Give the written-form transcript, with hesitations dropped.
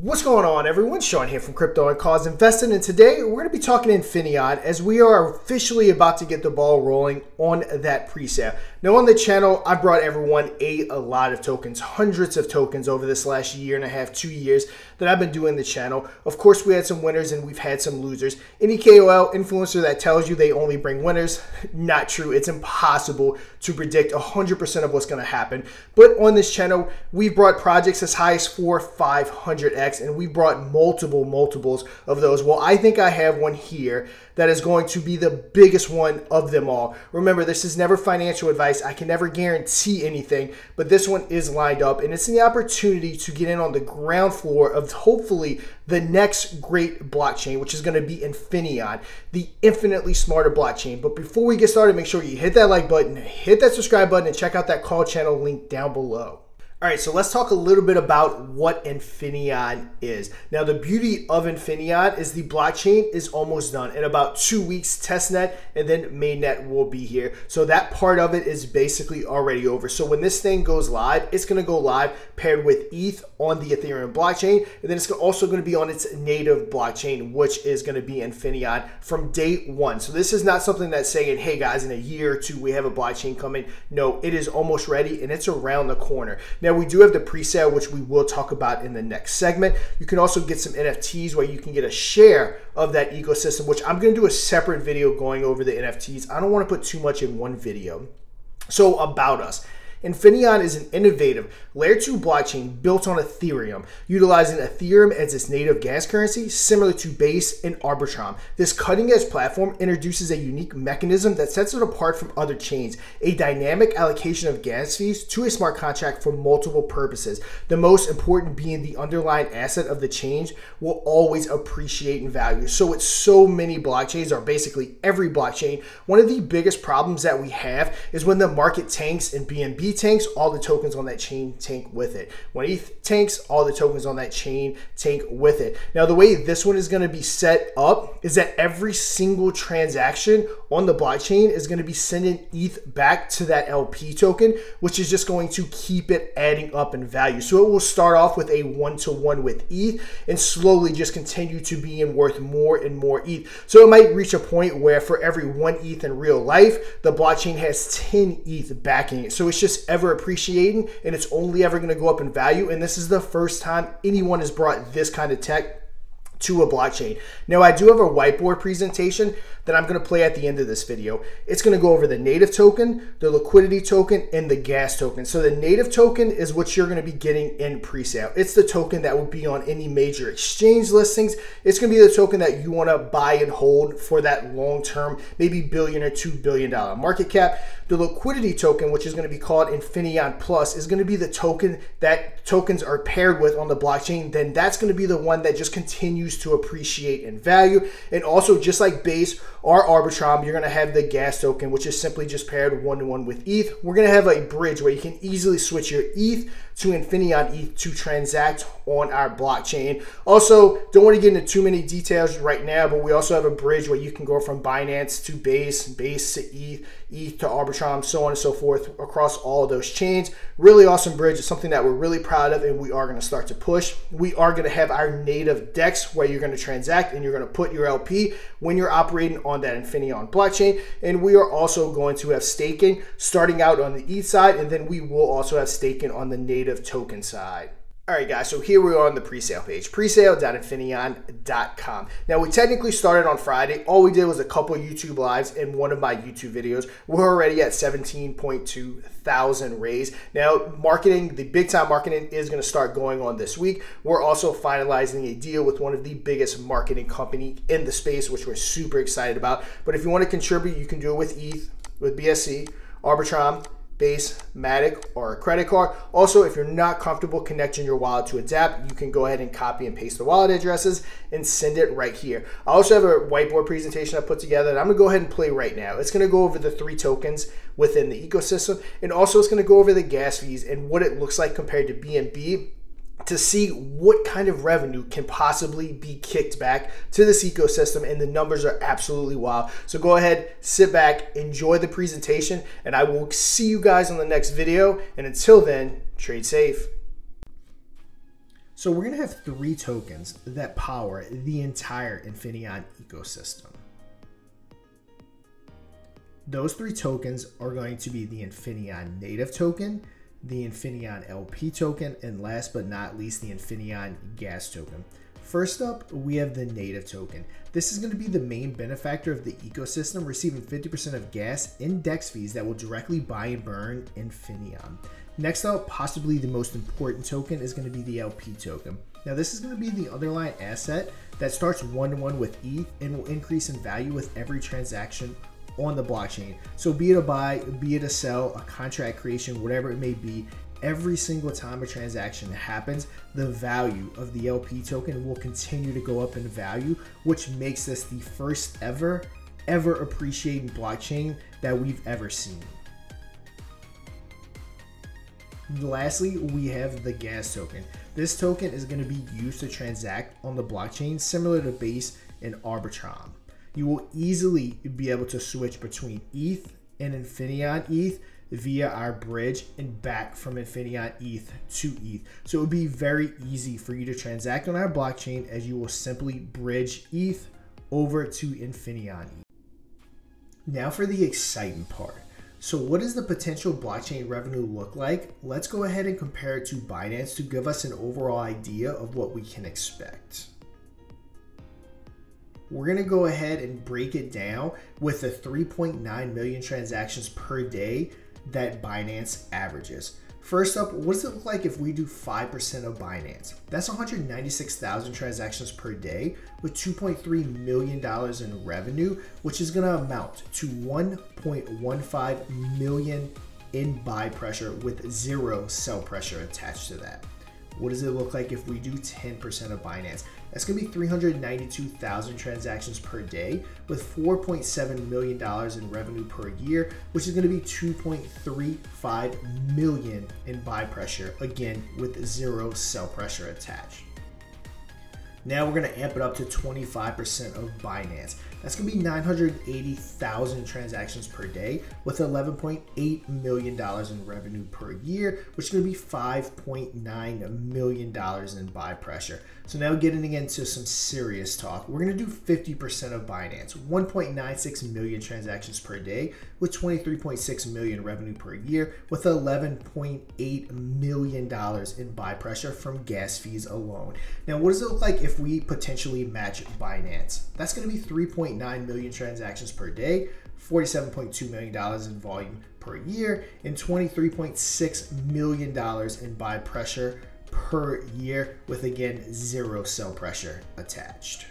What's going on, everyone? Sean here from Crypto and Cause Investing, and today we're going to be talking Infinaeon as we are officially about to get the ball rolling on that pre-sale. Now on the channel, I brought everyone a lot of tokens, hundreds of tokens over this last year and a half, 2 years that I've been doing the channel. Of course, we had some winners and we've had some losers. Any KOL influencer that tells you they only bring winners, not true. It's impossible to predict 100% of what's going to happen. But on this channel, we've brought projects as high as 400-500x, and we brought multiples of those. Well, I think I have one here that is going to be the biggest one of them all. Remember, this is never financial advice. I can never guarantee anything, but this one is lined up, and it's the opportunity to get in on the ground floor of hopefully the next great blockchain, which is going to be Infinaeon, the infinitely smarter blockchain. But before we get started, make sure you hit that like button, hit that subscribe button, and check out that call channel link down below. All right, so let's talk a little bit about what Infinaeon is. Now, the beauty of Infinaeon is the blockchain is almost done. In about 2 weeks, testnet and then mainnet will be here. So that part of it is basically already over. So when this thing goes live, it's going to go live paired with ETH on the Ethereum blockchain. And then it's also going to be on its native blockchain, which is going to be Infinaeon from day one. So this is not something that's saying, hey guys, in a year or two, we have a blockchain coming. No, it is almost ready and it's around the corner. Now, we do have the pre-sale, which we will talk about in the next segment. You can also get some NFTs where you can get a share of that ecosystem, which I'm going to do a separate video going over the NFTs. I don't want to put too much in one video. So about us. Infinaeon is an innovative Layer 2 blockchain built on Ethereum, utilizing Ethereum as its native gas currency, similar to Base and Arbitrum. This cutting-edge platform introduces a unique mechanism that sets it apart from other chains, a dynamic allocation of gas fees to a smart contract for multiple purposes. The most important being the underlying asset of the chain will always appreciate in value. So with so many blockchains, or basically every blockchain, one of the biggest problems that we have is when the market tanks and BNB tanks, all the tokens on that chain tank with it. When ETH tanks, all the tokens on that chain tank with it. Now, the way this one is going to be set up is that every single transaction on the blockchain is going to be sending ETH back to that LP token, which is just going to keep it adding up in value. So it will start off with a 1-to-1 with ETH and slowly just continue to be in worth more and more ETH. So it might reach a point where for every 1 ETH in real life, the blockchain has 10 ETH backing it. So it's just ever appreciating, and it's only ever going to go up in value. And this is the first time anyone has brought this kind of tech to a blockchain. Now, I do have a whiteboard presentation that I'm going to play at the end of this video. It's going to go over the native token, the liquidity token, and the gas token. So the native token is what you're going to be getting in pre-sale. It's the token that will be on any major exchange listings. It's going to be the token that you want to buy and hold for that long-term, maybe $1 billion or $2 billion market cap. The liquidity token, which is going to be called Infinaeon Plus, is going to be the token that tokens are paired with on the blockchain. Then that's going to be the one that just continues to appreciate in value. And also, just like Base or Arbitrum, you're going to have the gas token, which is simply just paired 1-to-1 with ETH. We're going to have a bridge where you can easily switch your ETH to Infinaeon ETH to transact on our blockchain. Also, don't want to get into too many details right now, but we also have a bridge where you can go from Binance to Base, Base to ETH, ETH to Arbitrum, so on and so forth across all of those chains. Really awesome bridge. It's something that we're really proud of, and we are going to start to push. We are going to have our native DEX where you're going to transact and you're going to put your LP when you're operating on that Infinaeon blockchain. And we are also going to have staking starting out on the ETH side, and then we will also have staking on the native token side. All right, guys, so here we are on the pre-sale page, presale.infinaeon.com. Now, we technically started on Friday. All we did was a couple YouTube lives and one of my YouTube videos. We're already at 17.2 thousand raised. Now, marketing, the big time marketing is going to start going on this week. We're also finalizing a deal with one of the biggest marketing company in the space, which we're super excited about. But if you want to contribute, you can do it with ETH, with BSC, Arbitrum, Base, Matic, or a credit card. Also, if you're not comfortable connecting your wallet to a dApp, you can go ahead and copy and paste the wallet addresses and send it right here. I also have a whiteboard presentation I put together that I'm going to go ahead and play right now. It's going to go over the 3 tokens within the ecosystem, and also it's going to go over the gas fees and what it looks like compared to BNB, to see what kind of revenue can possibly be kicked back to this ecosystem, and the numbers are absolutely wild. So go ahead, sit back, enjoy the presentation, and I will see you guys on the next video. And until then, trade safe. So we're going to have 3 tokens that power the entire Infinaeon ecosystem. Those 3 tokens are going to be the Infinaeon native token, the Infinaeon LP token, and last but not least, the Infinaeon gas token. First up, we have the native token. This is going to be the main benefactor of the ecosystem, receiving 50% of gas index fees that will directly buy and burn Infinaeon. Next up, possibly the most important token is going to be the LP token. Now this is going to be the underlying asset that starts 1-to-1 with ETH and will increase in value with every transaction on the blockchain. So be it a buy, be it a sell, a contract creation, whatever it may be, every single time a transaction happens, the value of the LP token will continue to go up in value, which makes this the first ever appreciating blockchain that we've ever seen. Lastly, we have the gas token. This token is going to be used to transact on the blockchain, similar to Base and Arbitrum. You will easily be able to switch between ETH and Infinaeon ETH via our bridge and back from Infinaeon ETH to ETH. So it would be very easy for you to transact on our blockchain, as you will simply bridge ETH over to Infinaeon ETH. Now for the exciting part. So what does the potential blockchain revenue look like? Let's go ahead and compare it to Binance to give us an overall idea of what we can expect. We're going to go ahead and break it down with the 3.9 million transactions per day that Binance averages. First up, what does it look like if we do 5% of Binance? That's 196,000 transactions per day with $2.3 million in revenue, which is going to amount to 1.15 million in buy pressure with 0 sell pressure attached to that. What does it look like if we do 10% of Binance? That's going to be 392,000 transactions per day with $4.7 million in revenue per year, which is going to be 2.35 million in buy pressure, again with 0 sell pressure attached. Now we're going to amp it up to 25% of Binance. That's going to be 980,000 transactions per day with $11.8 million in revenue per year, which is going to be $5.9 million in buy pressure. So now getting into some serious talk, we're going to do 50% of Binance, 1.96 million transactions per day with 23.6 million revenue per year with $11.8 million in buy pressure from gas fees alone. Now, what does it look like if we potentially match Binance? That's going to be 3.9 million transactions per day, $47.2 million in volume per year, and $23.6 million in buy pressure per year with, again, 0 sell pressure attached.